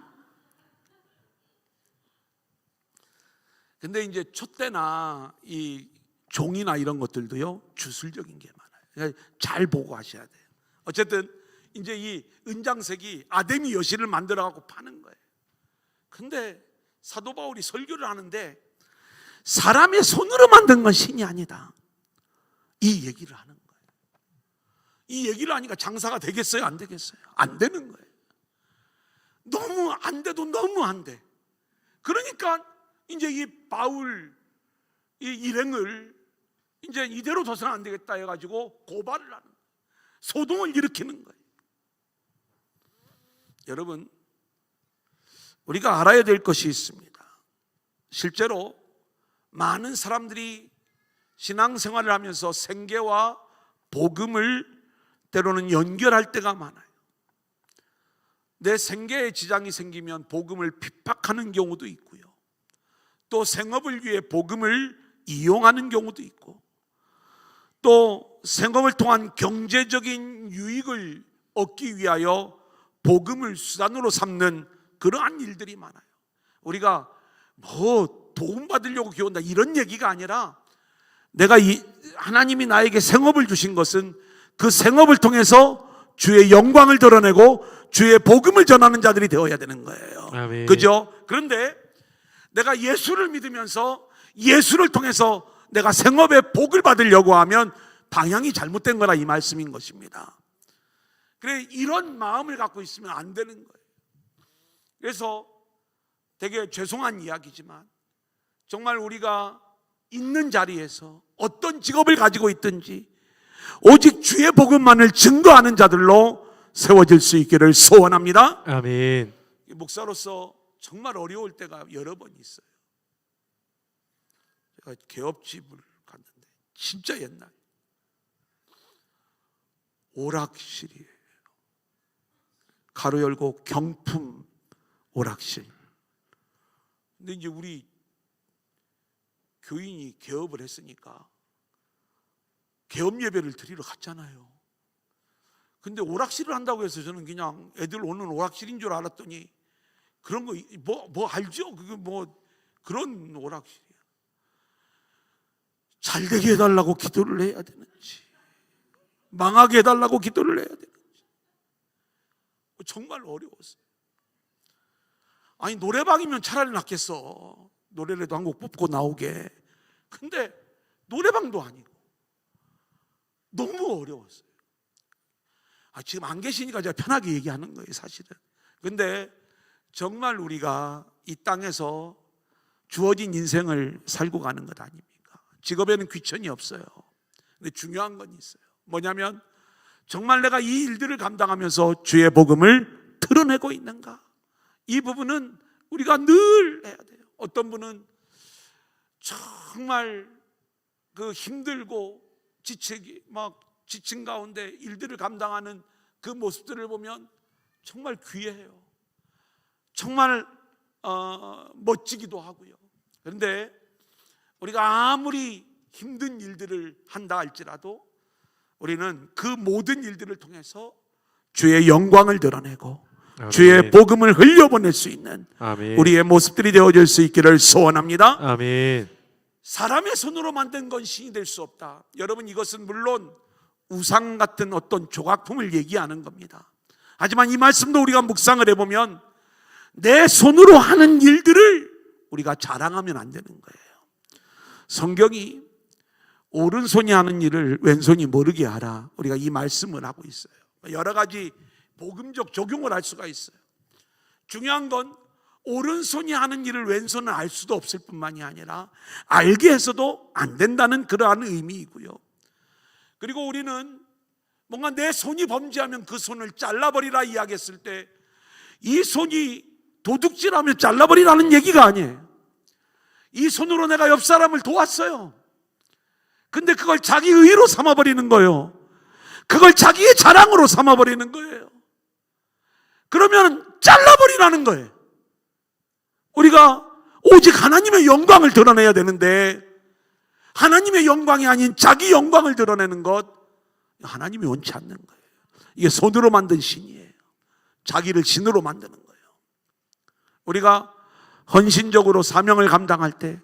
근데 이제 촛대나 이 종이나 이런 것들도요 주술적인 게 많아요. 잘 보고 하셔야 돼요. 어쨌든 이제 이 은장색이 아데미 여신을 만들어 갖고 파는 거예요. 근데 사도 바울이 설교를 하는데 사람의 손으로 만든 건 신이 아니다, 이 얘기를 하는 거예요. 이 얘기를 하니까 장사가 되겠어요? 안 되겠어요? 안 되는 거예요. 너무 안 돼도 너무 안 돼. 그러니까 이제 이 바울 이 일행을 이제 이대로 둬서는 안 되겠다 해가지고 고발을 하는 거예요. 소동을 일으키는 거예요. 여러분, 우리가 알아야 될 것이 있습니다. 실제로 많은 사람들이 신앙생활을 하면서 생계와 복음을 때로는 연결할 때가 많아요. 내 생계에 지장이 생기면 복음을 핍박하는 경우도 있고요, 또 생업을 위해 복음을 이용하는 경우도 있고, 또 생업을 통한 경제적인 유익을 얻기 위하여 복음을 수단으로 삼는 그러한 일들이 많아요. 우리가 뭐 도움받으려고 기원다 이런 얘기가 아니라, 내가 하나님이 나에게 생업을 주신 것은 그 생업을 통해서 주의 영광을 드러내고 주의 복음을 전하는 자들이 되어야 되는 거예요. 아멘. 그죠? 그런데 내가 예수를 믿으면서 예수를 통해서 내가 생업의 복을 받으려고 하면 방향이 잘못된 거라 이 말씀인 것입니다. 그래, 이런 마음을 갖고 있으면 안 되는 거예요. 그래서 되게 죄송한 이야기지만 정말 우리가 있는 자리에서 어떤 직업을 가지고 있든지 오직 주의 복음만을 증거하는 자들로 세워질 수 있기를 소원합니다. 아멘. 목사로서 정말 어려울 때가 여러 번 있어요. 제가 개업집을 갔는데 진짜 옛날 오락실이에요. 가로 열고 경품 오락실. 근데 이제 우리 교인이 개업을 했으니까 개업 예배를 드리러 갔잖아요. 근데 오락실을 한다고 해서 저는 그냥 애들 오는 오락실인 줄 알았더니 그런 거 뭐 알죠? 그게 뭐 그런 오락실이야. 잘 되게 해달라고 기도를 해야 되는지, 망하게 해달라고 기도를 해야 되는지 정말 어려웠어요. 아니, 노래방이면 차라리 낫겠어. 노래라도 한 곡 뽑고 나오게. 근데 노래방도 아니고 너무 어려웠어요. 지금 안 계시니까 제가 편하게 얘기하는 거예요, 사실은. 근데 정말 우리가 이 땅에서 주어진 인생을 살고 가는 것 아닙니까? 직업에는 귀천이 없어요. 근데 중요한 건 있어요. 뭐냐면 정말 내가 이 일들을 감당하면서 주의 복음을 드러내고 있는가? 이 부분은 우리가 늘 해야 돼요. 어떤 분은 정말 그 힘들고 지친 가운데 일들을 감당하는 그 모습들을 보면 정말 귀해요. 정말 멋지기도 하고요. 그런데 우리가 아무리 힘든 일들을 한다 할지라도 우리는 그 모든 일들을 통해서 주의 영광을 드러내고 아멘. 주의 복음을 흘려보낼 수 있는 아멘. 우리의 모습들이 되어질 수 있기를 소원합니다. 아멘. 사람의 손으로 만든 건 신이 될 수 없다. 여러분, 이것은 물론 우상 같은 어떤 조각품을 얘기하는 겁니다. 하지만 이 말씀도 우리가 묵상을 해보면 내 손으로 하는 일들을 우리가 자랑하면 안 되는 거예요. 성경이 오른손이 하는 일을 왼손이 모르게 하라, 우리가 이 말씀을 하고 있어요. 여러 가지 복음적 적용을 할 수가 있어요. 중요한 건 오른손이 하는 일을 왼손은 알 수도 없을 뿐만이 아니라 알게 해서도 안 된다는 그러한 의미이고요. 그리고 우리는 뭔가 내 손이 범죄하면 그 손을 잘라버리라 이야기했을 때 이 손이 도둑질하면 잘라버리라는 얘기가 아니에요. 이 손으로 내가 옆 사람을 도왔어요. 근데 그걸 자기 의로 삼아버리는 거예요. 그걸 자기의 자랑으로 삼아버리는 거예요. 그러면 잘라버리라는 거예요. 우리가 오직 하나님의 영광을 드러내야 되는데 하나님의 영광이 아닌 자기 영광을 드러내는 것, 하나님이 원치 않는 거예요. 이게 손으로 만든 신이에요. 자기를 신으로 만드는 거예요. 우리가 헌신적으로 사명을 감당할 때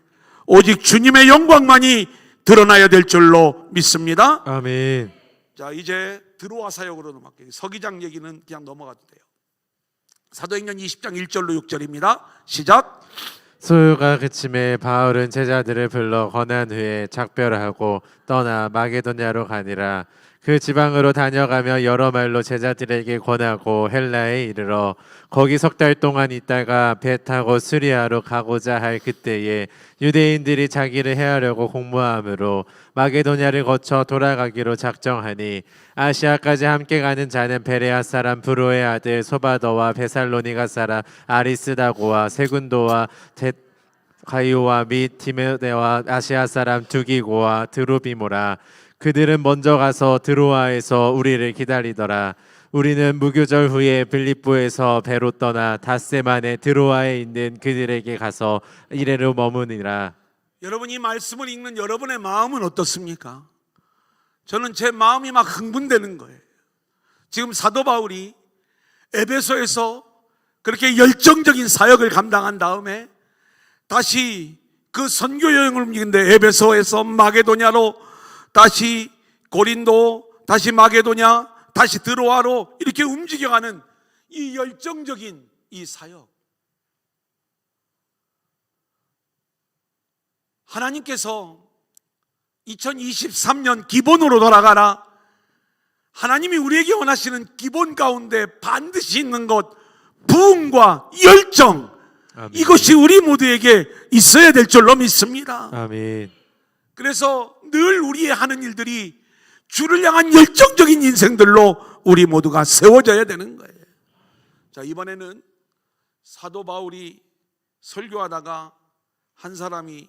오직 주님의 영광만이 드러나야 될 줄로 믿습니다. 아멘. 자, 이제 드로아 사역으로 넘어갈게요. 서기장 얘기는 그냥 넘어가도 돼요. 사도행전 20장 1절로 6절입니다. 시작. 소요가 그침에 바울은 제자들을 불러 권한 후에 작별하고 떠나 마게도냐로 가니라. 그 지방으로 다녀가며 여러 말로 제자들에게 권하고 헬라에 이르러 거기 석 달 동안 있다가 배 타고 수리아로 가고자 할 그때에 유대인들이 자기를 해하려고 공모함으로 마게도냐를 거쳐 돌아가기로 작정하니 아시아까지 함께 가는 자는 베레아 사람 브로의 아들 소바더와 베살로니가 사람 아리스다고와 세군도와 가이오와 및 디메데와 아시아 사람 두기고와 드로비모라. 그들은 먼저 가서 드로아에서 우리를 기다리더라. 우리는 무교절 후에 빌립보에서 배로 떠나 닷새만에 드로아에 있는 그들에게 가서 이레로 머무니라. 여러분, 이 말씀을 읽는 여러분의 마음은 어떻습니까? 저는 제 마음이 막 흥분되는 거예요. 지금 사도 바울이 에베소에서 그렇게 열정적인 사역을 감당한 다음에 다시 그 선교 여행을 움직이는데 에베소에서 마게도냐로 다시 고린도, 다시 마게도냐, 다시 드로아로 이렇게 움직여가는 이 열정적인 이 사역. 하나님께서 2023년 기본으로 돌아가라. 하나님이 우리에게 원하시는 기본 가운데 반드시 있는 것, 부흥과 열정. 아멘. 이것이 우리 모두에게 있어야 될 줄로 믿습니다. 아멘. 그래서 늘 우리의 하는 일들이 주를 향한 열정적인 인생들로 우리 모두가 세워져야 되는 거예요. 자, 이번에는 사도 바울이 설교하다가 한 사람이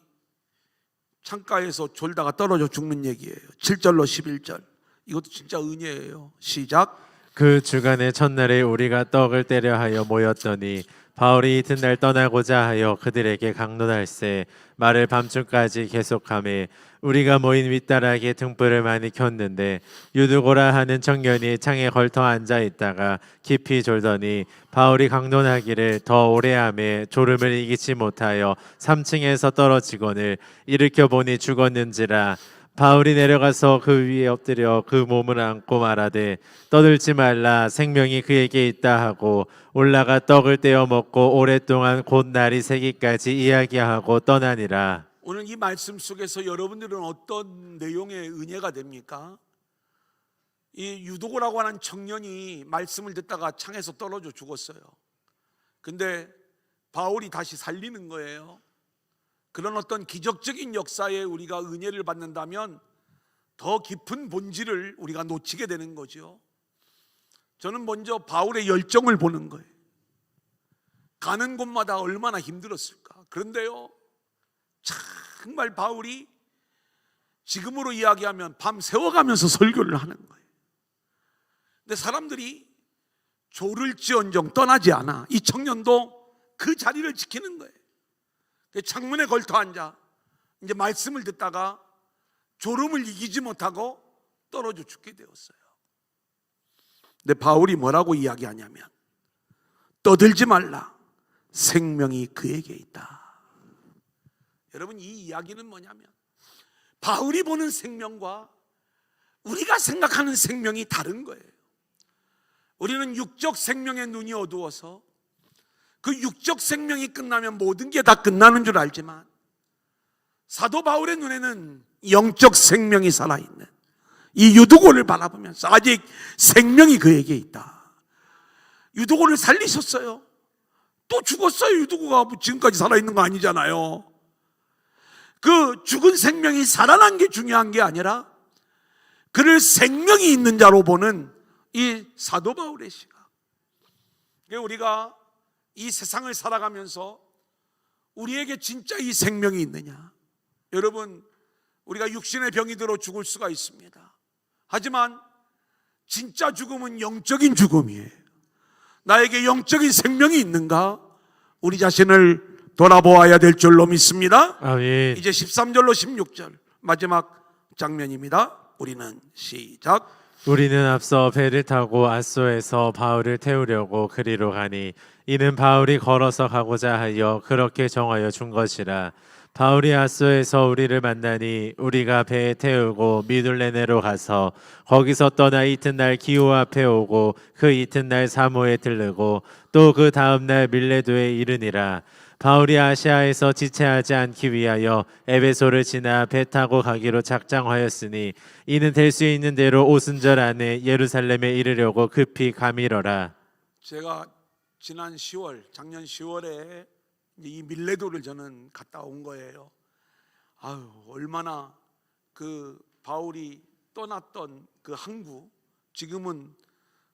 창가에서 졸다가 떨어져 죽는 얘기예요. 7절로 11절. 이것도 진짜 은혜예요. 시작. 그 주간의 첫날에 우리가 떡을 떼려 하여 모였더니 바울이 이튿날 떠나고자 하여 그들에게 강론할세 말을 밤중까지 계속하매 우리가 모인 윗다락에 등불을 많이 켰는데 유두고라 하는 청년이 창에 걸터 앉아 있다가 깊이 졸더니 바울이 강론하기를 더 오래 하매 졸음을 이기지 못하여 3층에서 떨어지거늘 일으켜 보니 죽었는지라. 바울이 내려가서 그 위에 엎드려 그 몸을 안고 말하되 떠들지 말라 생명이 그에게 있다 하고 올라가 떡을 떼어 먹고 오랫동안 곧 날이 새기까지 이야기하고 떠나니라. 오늘 이 말씀 속에서 여러분들은 어떤 내용의 은혜가 됩니까? 이 유도고라고 하는 청년이 말씀을 듣다가 창에서 떨어져 죽었어요. 근데 바울이 다시 살리는 거예요. 그런 어떤 기적적인 역사에 우리가 은혜를 받는다면 더 깊은 본질을 우리가 놓치게 되는 거죠. 저는 먼저 바울의 열정을 보는 거예요. 가는 곳마다 얼마나 힘들었을까. 그런데요, 정말 바울이 지금으로 이야기하면 밤 새워가면서 설교를 하는 거예요. 근데 사람들이 졸을지언정 떠나지 않아. 이 청년도 그 자리를 지키는 거예요. 창문에 걸터 앉아 이제 말씀을 듣다가 졸음을 이기지 못하고 떨어져 죽게 되었어요. 근데 바울이 뭐라고 이야기하냐면 떠들지 말라 생명이 그에게 있다. 여러분, 이 이야기는 뭐냐면 바울이 보는 생명과 우리가 생각하는 생명이 다른 거예요. 우리는 육적 생명의 눈이 어두워서 그 육적 생명이 끝나면 모든 게 다 끝나는 줄 알지만 사도 바울의 눈에는 영적 생명이 살아있는 이 유두고를 바라보면서 아직 생명이 그에게 있다. 유두고를 살리셨어요. 또 죽었어요. 유두고가 지금까지 살아있는 거 아니잖아요. 그 죽은 생명이 살아난 게 중요한 게 아니라 그를 생명이 있는 자로 보는 이 사도 바울의 시각. 우리가 이 세상을 살아가면서 우리에게 진짜 이 생명이 있느냐? 여러분, 우리가 육신의 병이 들어 죽을 수가 있습니다. 하지만 진짜 죽음은 영적인 죽음이에요. 나에게 영적인 생명이 있는가? 우리 자신을 돌아보아야 될 줄로 믿습니다. 아멘. 이제 13절로 16절 마지막 장면입니다. 우리는 시작. 우리는 앞서 배를 타고 아소에서 바울을 태우려고 그리로 가니 이는 바울이 걸어서 가고자 하여 그렇게 정하여 준 것이라. 바울이 아소에서 우리를 만나니 우리가 배에 태우고 미둘레네로 가서 거기서 떠나 이튿날 기호 앞에 오고 그 이튿날 사모에 들르고 또 그 다음날 밀레도에 이르니라. 바울이 아시아에서 지체하지 않기 위하여 에베소를 지나 배 타고 가기로 작정하였으니 이는 될 수 있는 대로 오순절 안에 예루살렘에 이르려고 급히 가미러라. 제가 지난 10월, 작년 10월에 이 밀레도를 저는 갔다 온 거예요. 아유, 얼마나 그 바울이 떠났던 그 항구, 지금은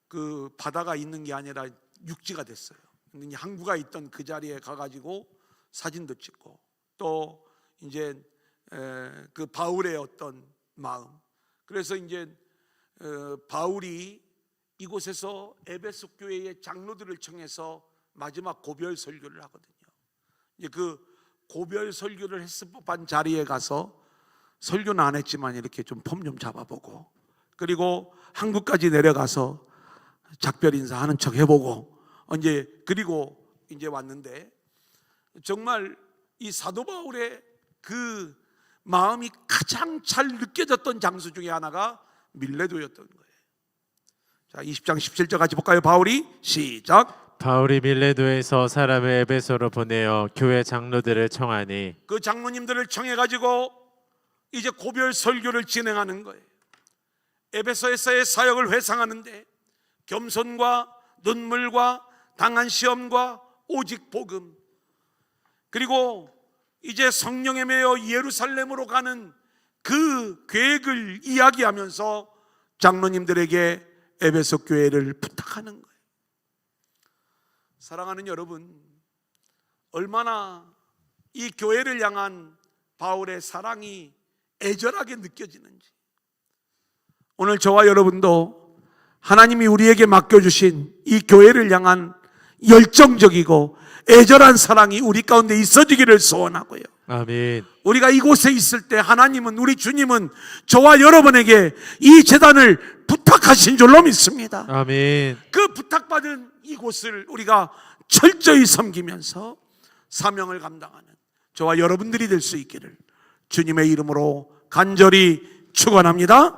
그 바다가 있는 게 아니라 육지가 됐어요. 근데 항구가 있던 그 자리에 가가지고 사진도 찍고, 또 이제 그 바울의 어떤 마음, 그래서 이제 바울이 이곳에서 에베소 교회의 장로들을 청해서 마지막 고별 설교를 하거든요. 이제 그 고별 설교를 했을 법한 자리에 가서 설교는 안 했지만 이렇게 좀 폼 좀 잡아보고, 그리고 한국까지 내려가서 작별 인사하는 척 해보고, 이제 그리고 이제 왔는데, 정말 이 사도 바울의 그 마음이 가장 잘 느껴졌던 장소 중에 하나가 밀레도였던 거예요. 자, 20장 17절 같이 볼까요? 바울이 시작. 바울이 밀레도에서 사람을 에베소로 보내어 교회 장로들을 청하니 그 장로님들을 청해가지고 이제 고별 설교를 진행하는 거예요. 에베소에서의 사역을 회상하는데 겸손과 눈물과 당한 시험과 오직 복음, 그리고 이제 성령에 매여 예루살렘으로 가는 그 계획을 이야기하면서 장로님들에게 에베소 교회를 부탁하는 거예요. 사랑하는 여러분, 얼마나 이 교회를 향한 바울의 사랑이 애절하게 느껴지는지, 오늘 저와 여러분도 하나님이 우리에게 맡겨주신 이 교회를 향한 열정적이고 애절한 사랑이 우리 가운데 있어지기를 소원하고요. 아멘. 우리가 이곳에 있을 때 하나님은, 우리 주님은 저와 여러분에게 이 제단을 부탁하신 줄로 믿습니다. 아멘. 그 부탁받은 이곳을 우리가 철저히 섬기면서 사명을 감당하는 저와 여러분들이 될 수 있기를 주님의 이름으로 간절히 축원합니다.